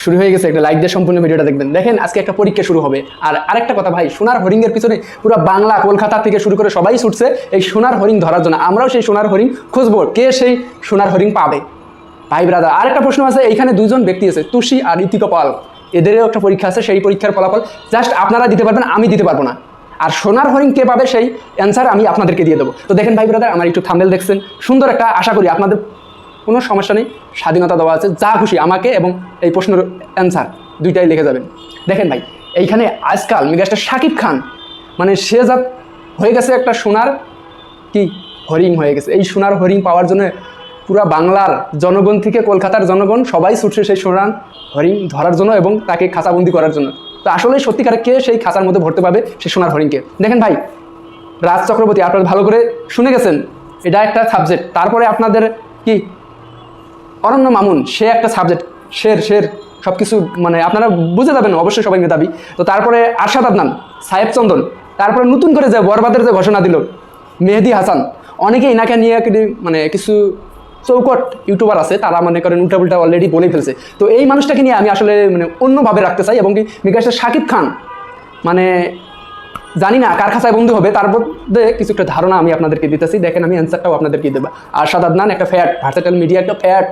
শুরু হয়ে গেছে, একটা লাইক দিয়ে সম্পূর্ণ ভিডিওটা দেখবেন। দেখেন আজকে একটা পরীক্ষা শুরু হবে। আর আরেকটা কথা ভাই, সোনার হরিণের পিছনে পুরো বাংলা কলকাতা থেকে শুরু করে সবাই ছুটছে এই সোনার হরিণ ধরার জন্য। আমরাও সেই সোনার হরিণ খুঁজবো, কে সেই সোনার হরিণ পাবে। ভাই ব্রাদার, আরেকটা প্রশ্ন আছে, এইখানে দুজন ব্যক্তি আছে, তুষি আর ঋতিকা পাল, এদেরও একটা পরীক্ষা আছে। সেই পরীক্ষার ফলাফল জাস্ট আপনারা দিতে পারবেন, আমি দিতে পারবো না। আর সোনার হরিণ কে পাবে সেই অ্যান্সার আমি আপনাদেরকে দিয়ে দেবো। তো দেখেন ভাই ব্রাদার, আমার একটু থাম্বনেল দেখছেন, সুন্দর একটা, আশা করি আপনাদের কোনো সমস্যা নেই, স্বাধীনতা দেওয়া আছে, যা খুশি আমাকে এবং এই প্রশ্নের অ্যান্সার দুইটাই লিখে যাবেন। দেখেন ভাই, এইখানে আজকাল মেগাস্টার শাকিব খান মানে সে যা হয়ে গেছে, একটা সোনার কি হরিণ হয়ে গেছে। এই সোনার হরিণ পাওয়ার জন্য পুরা বাংলার জনগণ থেকে কলকাতার জনগণ সবাই ছুটছে সেই সোনার হরিণ ধরার জন্য এবং তাকে খাঁচাবন্দি করার জন্য। তো আসলে সত্যিকারে কে সেই খাঁচার মধ্যে ভরতে পারবে সেই সোনার হরিণকে। দেখেন ভাই, রাজ চক্রবর্তী, আপনারা ভালো করে শুনে গেছেন, এটা একটা সাবজেক্ট। তারপরে আপনাদের কি অরণ্য মামুন, সে একটা সাবজেক্ট, শের সব কিছু মানে আপনারা বুঝে যাবেন অবশ্যই, সবাই মেধাবী। তো তারপরে আরশাদ আদনান, সাহেব চন্দন, তারপরে নতুন করে যে বরবাদের যে ঘোষণা দিল মেহেদি হাসান, অনেকে এনাকে নিয়ে মানে কিছু চৌকট ইউটিউবার আছে, তারা মনে করেন উল্টা অলরেডি বলে ফেলছে। তো এই মানুষটাকে নিয়ে আমি আসলে মানে অন্যভাবে রাখতে চাই। এবং কি মেগাস্টার শাকিব খান মানে জানি না কার খাঁচায় বন্ধু হবে, তার মধ্যে কিছু একটা ধারণা আমি আপনাদেরকে দিতেছি। দেখেন আমি অ্যান্সারটাও আপনাদেরকে দেবো। আরশাদ আদনান একটা ফ্যাট, ভার্সেটাইল মিডিয়া একটা ফ্যাট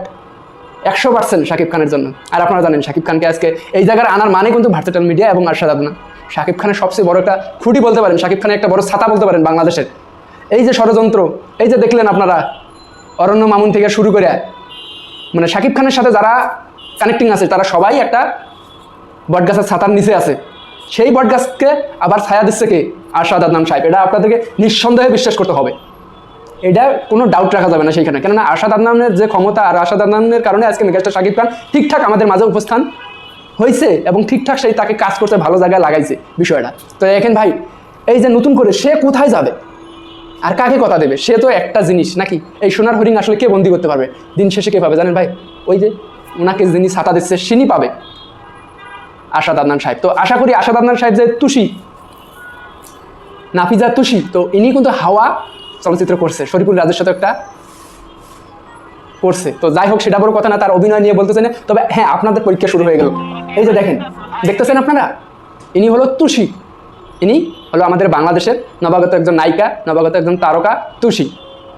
100% শাকিব খানের জন্য। আর আপনারা জানেন শাকিব খানকে আজকে এই জায়গায় আনার মানে কিন্তু ভার্সেটাইল মিডিয়া এবং আরশাদ আদনান। শাকিব খানের সবচেয়ে বড় একটা খুঁটি বলতে পারেন, শাকিব খানের একটা বড় ছাতা বলতে পারেন বাংলাদেশের। এই যে ষড়যন্ত্র, এই যে দেখলেন আপনারা অরণ্য মামুন থেকে শুরু করে মানে শাকিব খানের সাথে যারা কানেক্টিং আছে তারা সবাই একটা বটগাছের ছাতার নিচে আছে। সেই বটগাছকে আবার ছায়া দিচ্ছে কে? আরশাদ আদনান সাহেব। এটা আপনাদেরকে নিঃসন্দেহে বিশ্বাস করতে হবে, এটা কোনো ডাউট রাখা যাবে না সেইখানে। কেননা আরশাদ আদনানের যে ক্ষমতা, আর আরশাদ আদনানের কারণে আজকে মেগাস্টার শাকিব খান ঠিকঠাক আমাদের মাঝে উপস্থান হয়েছে এবং ঠিকঠাক সেই তাকে কাজ করতে ভালো জায়গায় লাগাইছে বিষয়টা। তো দেখেন ভাই, এই যে নতুন করে সে কোথায় যাবে আর কাকে কথা দেবে, সে তো একটা জিনিস নাকি, এই সোনার হরিণ আসলে কে বন্দি করতে পারবে? দিন শেষে কে পাবে জানেন ভাই? ওই যে ওনাকে যিনি ছাতা দিচ্ছে সিনি পাবে, আরশাদ আদনান সাহেব। তো আশা করি আরশাদ আদনান সাহেব যে তুষি, নাফিজা তুষি, তো ইনি কিন্তু হাওয়া চলচ্চিত্র করছে, শরীফুল রাজের সাথে একটা করছে। তো যাই হোক, সেটা বড় কথা না, তার অভিনয় নিয়ে বলতেছে না। তবে হ্যাঁ, আপনাদের পরীক্ষা শুরু হয়ে গেল। এই যে দেখেন, দেখতেছেন আপনারা, ইনি হলো তুষি, ইনি হলো আমাদের বাংলাদেশের নবাগত একজন নায়িকা, নবাগত একজন তারকা তুষি।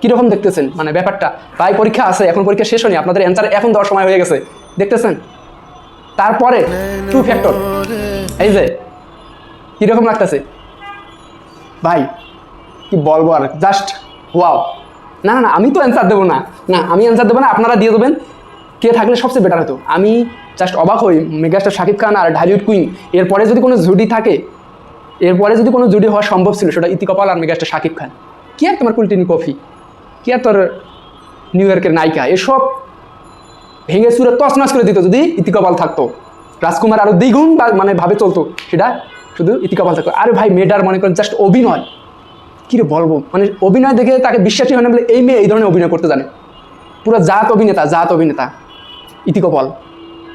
কীরকম দেখতেছেন মানে ব্যাপারটা? ভাই পরীক্ষা আছে, এখন পরীক্ষা শেষ হয়নি, আপনাদের অ্যান্সার এখন দেওয়ার সময় হয়ে গেছে, দেখতেছেন। তারপরে টু ফ্যাক্টর, এই যে কীরকম লাগতেছে ভাই, কি বলবো আর, জাস্ট ওয়াও। না না না, আমি তো অ্যান্সার দেবো না, আমি অ্যান্সার দেবো না, আপনারা দিয়ে দেবেন। কে থাকলে সবচেয়ে বেটার হতো। আমি জাস্ট অবাক হই, মেগাস্টার শাকিব খান আর ঢালিউড কুইন, এরপরে যদি কোনো জুটি থাকে, এরপরে যদি কোনো জুটি হওয়া সম্ভব ছিল, সেটা ঋতিকা পাল আর মেগাস্টার শাকিব খান। কি আর তোমার কুলটিনি কফি, কি আর তোর নিউ ইয়র্কের নায়িকা, এসব ভেঙে চুরে তছনছ করে দিত যদি ঋতিকা পাল থাকতো। রাজকুমার আরও দ্বিগুণ মানে ভাবে চলতো, সেটা শুধু ঋতিকা পাল থাকতো। আরে ভাই, মেয়েটার মনে করেন জাস্ট অভিনয়, কী রে বলবো, মানে অভিনয় দেখে তাকে বিশ্বাসই হয় না বলে এই মেয়ে এই ধরনের অভিনয় করতে জানে। পুরো জাত অভিনেতা ঋতিকা পাল।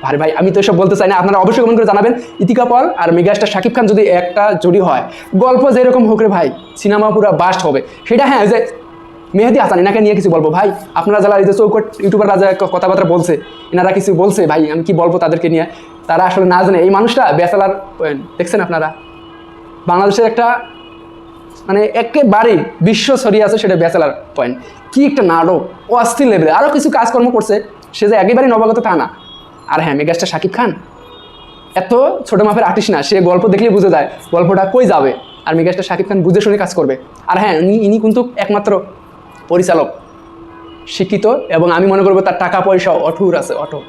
আরে ভাই, আমি তো এসব বলতে চাই না, আপনারা অবশ্যই কমেন্ট করে জানাবেন। ঋতিকা পাল আর মেগাস্টার শাকিব খান যদি একটা জুটি হয়, গল্প যেরকম হোক রে ভাই, সিনেমা পুরো বাস্ট হবে। সেটা হ্যাঁ, যে মেহেদি হাসান, এনাকে নিয়ে কিছু বলবো ভাই। আপনারা যারা এই যে চৌকট ইউটিউবাররা যা কথাবার্তা বলছে, এনারা কিছু বলছে ভাই, আমি কি বলবো তাদেরকে নিয়ে, তারা আসলে না জানে এই মানুষটা ব্যাচেলার পয়েন্ট। দেখছেন আপনারা, বাংলাদেশের একটা মানে একেবারে বিশ্ব ছড়িয়ে আছে, সেটা ব্যাচেলার পয়েন্ট। কি একটা নাটক, অস্থির লেভেলে, আরও কিছু কাজকর্ম করছে, সে যে একেবারেই নবাগত তা না। আর হ্যাঁ, মেগাস্টার শাকিব খান এত ছোটো মাপের আর্টিস্ট না, সে গল্প দেখলেই বুঝে যায় গল্পটা কই যাবে। আর মেগাস্টার শাকিব খান বুঝে শুনে কাজ করবে। আর হ্যাঁ, ইনি কিন্তু একমাত্র পরিচালক, শিক্ষিত, এবং আমি মনে করবো তার টাকা পয়সা অঠুর আছে, অটো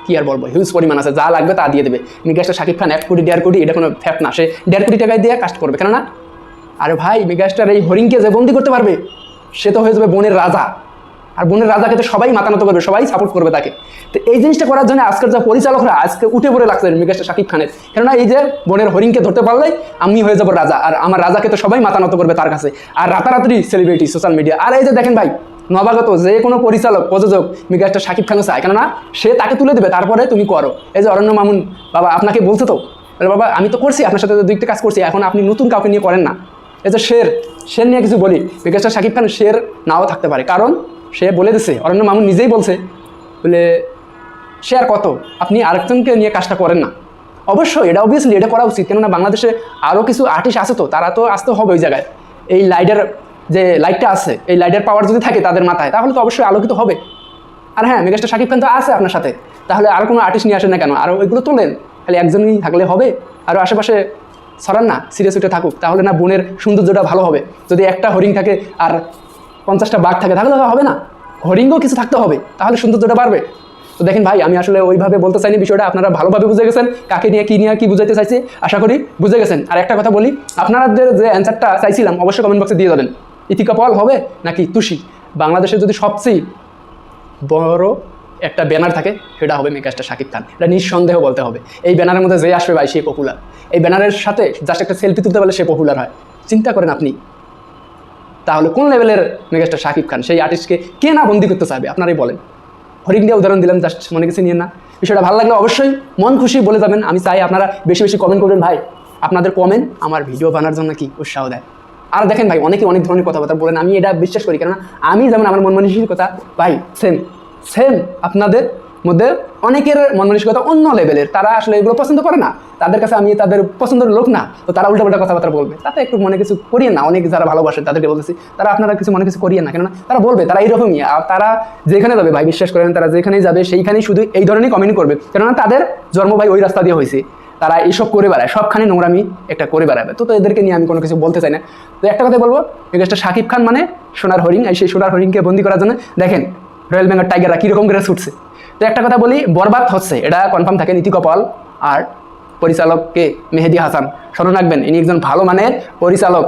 কি আর বলবো, হিউজ পরিমাণ আছে, যা লাগবে তা দিয়ে দেবে। মেগাস্টার শাকিব খান 1 কোটি 1.5 কোটি, এটা কোনো ফ্যাক্ট না, সে 1.5 কোটি টাকায় দিয়ে কাজ করবে, কেননা আরে ভাই, মেগাস্টার এই হরিণকে যে বন্দি করতে পারবে, সে তো হয়ে যাবে বনের রাজা। আর বনের রাজাকে তো সবাই মাতানত করবে, সবাই সাপোর্ট করবে তাকে। তো এই জিনিসটা করার জন্য আজকের যা পরিচালকরা আজকে উঠে পড়ে লাগছে মেগাস্টার শাকিব খানের, কেননা এই যে বনের হরিণকে ধরতে পারলেই আমি হয়ে যাবো রাজা, আর আমার রাজাকে তো সবাই মাতানত করবে তার কাছে, আর রাতারাতি সেলিব্রিটি, সোশ্যাল মিডিয়া। আর এই যে দেখেন ভাই, নবাগত যে কোনো পরিচালক প্রযোজক মেগাস্টার শাকিব খানও চায়, কেননা সে তাকে তুলে দেবে, তারপরে তুমি করো। এই যে অরণ্য মামুন বাবা আপনাকে বলছে, তো বাবা আমি তো করছি আপনার সাথে, দুইটা কাজ করছি, এখন আপনি নতুন কাউকে নিয়ে করেন না। এই যে শের নিয়ে কিছু বলি, মেগাস্টার শাকিব খান শের নাও থাকতে পারে, কারণ সে বলে দিছে, অরণ্য মামুন নিজেই বলছে, বলে সে আর কত, আপনি আরেকজনকে নিয়ে কাজটা করেন না। অবশ্যই এটা অবভিয়াসলি এটা করা উচিত, কেননা বাংলাদেশে আরও কিছু আর্টিস্ট আছে, তো তারা তো আসতে হবে ওই জায়গায়। এই লাইটের যে লাইটটা আছে, এই লাইটের পাওয়ার যদি থাকে তাদের মাথায়, তাহলে তো অবশ্যই আলোকিত হবে। আর হ্যাঁ, মেগাস্টার শাকিব খান তো আছে আপনার সাথে, তাহলে আর কোনো আর্টিস্ট নিয়ে আসেন না কেন? আরও ওইগুলো তোলেন, খালি একজনই থাকলে হবে? আরও আশেপাশে ছড়ান না, সিরিয়াস ওইটা থাকুক, তাহলে না বনের সৌন্দর্যটা ভালো হবে। যদি একটা হরিণ থাকে আর 50টা বাঘ থাকে তাহলে হবে না, হরিণও কিছু থাকতে হবে, তাহলে সৌন্দর্যটা বাড়বে। তো দেখেন ভাই, আমি আসলে ওইভাবে বলতে চাইনি বিষয়টা, আপনারা ভালোভাবে বুঝে গেছেন কাকে নিয়ে কি বুঝাইতে চাইছি, আশা করি বুঝে গেছেন। আর একটা কথা বলি, আপনাদের যে অ্যান্সারটা চাইছিলাম অবশ্যই কমেন্ট বক্সে দিয়ে দেবেন। ইতিকা পল হবে নাকি তুষি? বাংলাদেশের যদি সবচেয়ে বড় একটা ব্যানার থাকে সেটা হবে মেগাস্টার শাকিব খান, এটা নিঃসন্দেহ বলতে হবে। এই ব্যানারের মধ্যে যে আসবে ভাই সে পপুলার, এই ব্যানারের সাথে জাস্ট একটা সেলফি তুলতে পারলে সে পপুলার হয়। চিন্তা করেন আপনি, তাহলে কোন লেভেলের মেগাস্টার শাকিব খান, সেই আর্টিস্টকে কে না বন্দি করতে চাইবে? আপনারাই বলেন। হরিণ দিয়ে উদাহরণ দিলাম, জাস্ট মনে কিছু নিয়ে না। বিষয়টা ভালো লাগলে অবশ্যই মন খুশি বলে যাবেন। আমি চাই আপনারা বেশি বেশি কমেন্ট করবেন ভাই, আপনাদের কমেন্ট আমার ভিডিও বানার জন্য কি উৎসাহ দেয়। আর দেখেন ভাই, অনেকে অনেক ধরনের কথাবার্তা বলেন, আমি এটা বিশ্বাস করি, কেননা আমি যেমন আমার মন মানসিকতা ভাই সেম আপনাদের মধ্যে অনেকের মন মানসিকতা অন্য লেভেলের, তারা আসলে এগুলো পছন্দ করে না, তাদের কাছে আমি তাদের পছন্দের লোক না, তো তারা উল্টাপাল্টা কথাবার্তা বলবে, তাতে একটু মনে কিছু করিয়ে না। অনেক যারা ভালোবাসেন তাদেরকে বলতেছি, তারা আপনারা কিছু মনে কিছু করিয়ে না, কেননা তারা বলবে, তারা এইরকমই। আর তারা যেখানে যাবে ভাই, বিশ্বাস করেন, তারা যেখানেই যাবে সেইখানেই শুধু এই ধরনের কমেন্ট করবে, কেননা তাদের জন্ম ভাই ওই রাস্তা দিয়ে হয়েছে, তারা এইসব করে বেড়ায়, সবখানে নোংরামি একটা করে বেড়াবে। তো এদেরকে নিয়ে আমি কোনো কিছু বলতে চাই না। তো একটা কথা বলবো, মেগাস্টার শাকিব খান মানে সোনার হরিণ, এই সেই সোনার হরিণকে বন্দি করার জন্য দেখেন রয়্যাল বেঙ্গল টাইগাররা কীরকম করে ছুটছে। তো একটা কথা বলি, বরবাদ হচ্ছে এটা কনফার্ম থাকে। নীতি কপাল আর পরিচালককে মেহেদি হাসান, স্মরণ রাখবেন, ইনি একজন ভালো মানের পরিচালক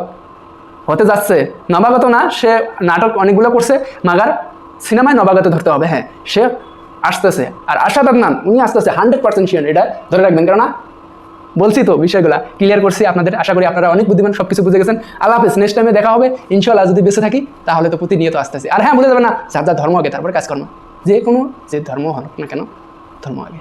হতে যাচ্ছে। নবাগত না, সে নাটক অনেকগুলো করছে, মাগার সিনেমায় নবাগত ধরতে হবে। হ্যাঁ, সে আসতেছে। আর আশাদ আদনান উনি আসতেছে 100% শিওর, এটা ধরে রাখবেন, কেননা বলছি তো বিষয়গুলো ক্লিয়ার করছি আপনাদের। আশা করি আপনারা অনেক বুদ্ধিমান, সব কিছু বুঝে গেছেন। আল্লাহ হাফেজ, নেক্সট টাইমে দেখা হবে ইনশাল্লাহ, যদি বেঁচে থাকি তাহলে তো প্রতিনিয়ত আসতেছে। আর হ্যাঁ, বলে যাবে না, যার যার ধর্ম আগে তারপরে কাজকর্ম, যে কোনো যে ধর্ম হোক না কেন, ধর্ম আগে।